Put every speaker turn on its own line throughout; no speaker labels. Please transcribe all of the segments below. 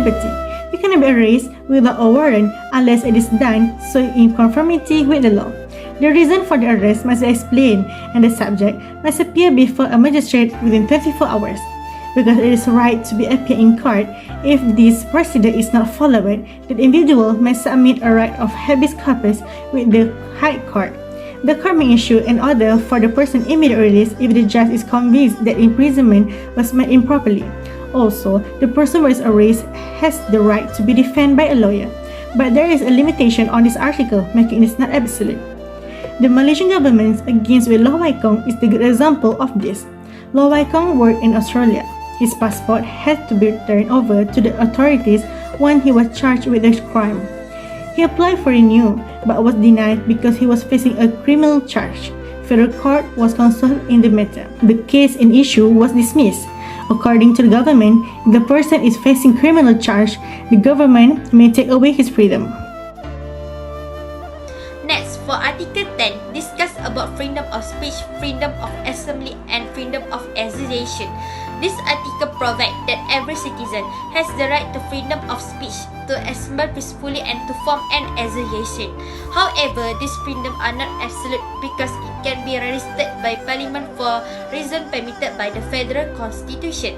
liberty. You cannot be arrested without a warrant unless it is done so in conformity with the law. The reason for the arrest must be explained and the subject must appear before a magistrate within 24 hours. Because it is right to be appear in court, if this procedure is not followed, the individual may submit a right of habeas corpus with the High Court. The court may issue an order for the person immediate release if the judge is convinced that imprisonment was made improperly. Also, the person who is arrested has the right to be defended by a lawyer, but there is a limitation on this article, making it not absolute. The Malaysian government against with Law Wai Kong is the good example of this. Law Wai Kong worked in Australia. His passport had to be turned over to the authorities when he was charged with a crime. He applied for renewal but was denied because he was facing a criminal charge. Federal court was consulted in the matter. The case in issue was dismissed. According to the government, if the person is facing criminal charge, the government may take away his freedom.
Next, for Article 10, discuss about freedom of speech, freedom of assembly, and freedom of association. This article provides that every citizen has the right to freedom of speech, to assemble peacefully, and to form an association. However, these freedoms are not absolute because it can be restricted by Parliament for reasons permitted by the Federal Constitution.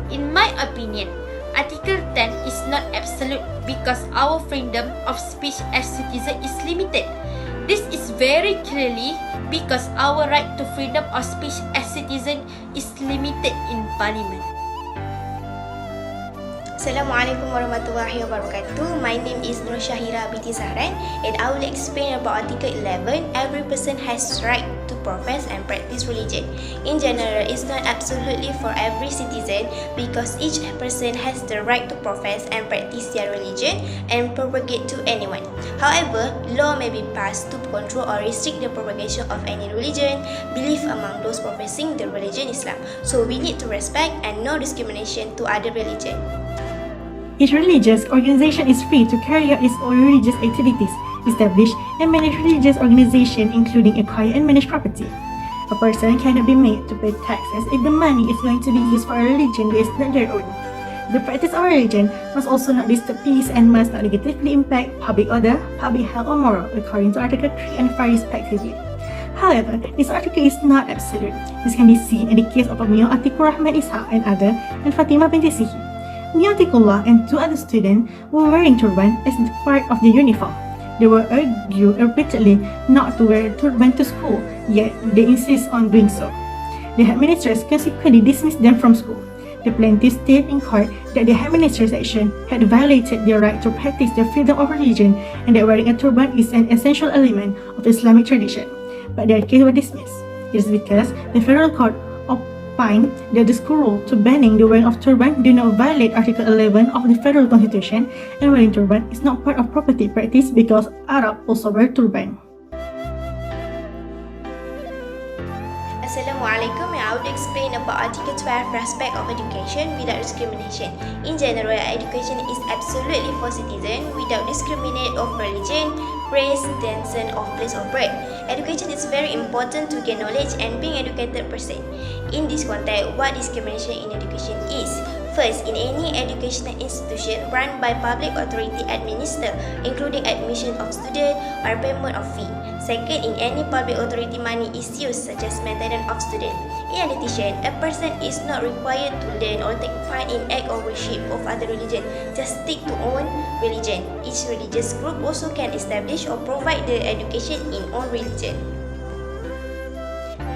In my opinion, Article 10 is not absolute because our freedom of speech as citizens is limited. This is very clearly because our right to freedom of speech as citizen is limited in Parliament.
Assalamualaikum warahmatullahi wabarakatuh. My name is SYAHIRAH binti SAHRAN and I will explain about Article 11. Every person has right to profess and practice religion. In general, it's not absolutely for every citizen because each person has the right to profess and practice their religion and propagate to anyone. However, law may be passed to control or restrict the propagation of any religion, belief among those professing the religion Islam. So we need to respect and no discrimination to other religion.
Each religious organization is free to carry out its own religious activities, establish and manage religious organization, including acquire and manage property. A person cannot be made to pay taxes if the money is going to be used for a religion that is not their own. The practice of religion must also not disturb peace and must not negatively impact public order, public health or moral, according to Article 3 and 5 respectively. However, this article is not absolute. This can be seen in the case of Mia Atikur Rahman Ishaq and other, and Fatimah binti Sihi. Mia Atikullah and two other students were wearing turban as part of their uniform. They were argued repeatedly not to wear turban to school, yet they insist on doing so. The headmistress consequently dismissed them from school. The plaintiffs stated in court that the headmistress' action had violated their right to practice their freedom of religion and that wearing a turban is an essential element of Islamic tradition. But their case was dismissed. It is because the federal court opined that the school rule to banning the wearing of turban do not violate Article 11 of the Federal Constitution, and wearing turban is not part of property practice because Arab also wear turban.
Assalamualaikum. I would explain about Article 12, respect of education without discrimination. In general, education is absolutely for citizens without discriminate of religion, race, descent, or place of birth. Education is very important to gain knowledge and being educated person. In this context, what discrimination in education is? First, in any educational institution run by public authority administered, including admission of student or payment of fee. Second, in any public authority money is used, such as maintenance of student. In addition, a person is not required to learn or take part in act or worship of other religion, just stick to own religion. Each religious group also can establish or provide the education in own religion.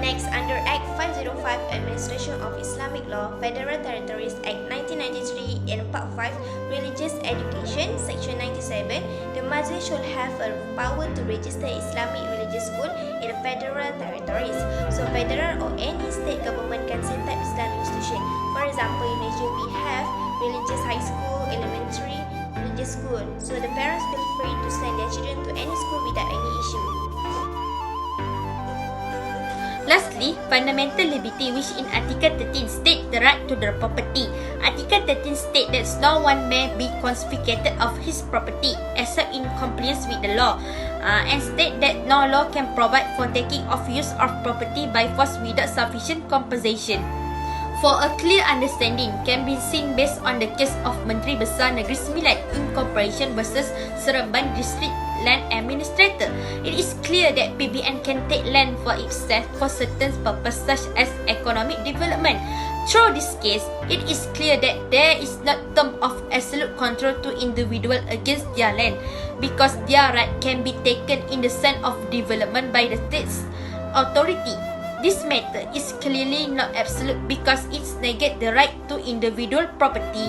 Next, under Act 505 Administration of Islamic Law, Federal Territories Act 1993 and Part 5, Religious Education, Section 97, the Mazhar should have a power to register Islamic religious school in the federal territories. So, federal or any state government can set up Islamic institution. For example, in Malaysia, we have religious high school, elementary, religious school. So, the parents feel free to send their children to any school without any issue.
Lastly, fundamental liberty, which in Article 13 states the right to their property. Article 13 states that no one may be confiscated of his property except in compliance with the law, and state that no law can provide for taking of use of property by force without sufficient compensation. For a clear understanding can be seen based on the case of Menteri Besar Negeri Sembilan Incorporation versus Seremban District Land Administrator. It is clear that PBN can take land for itself for certain purposes such as economic development. Through this case, it is clear that there is not term of absolute control to individual against their land, because their right can be taken in the sense of development by the state's authority. This matter is clearly not absolute because it negates the right to individual property.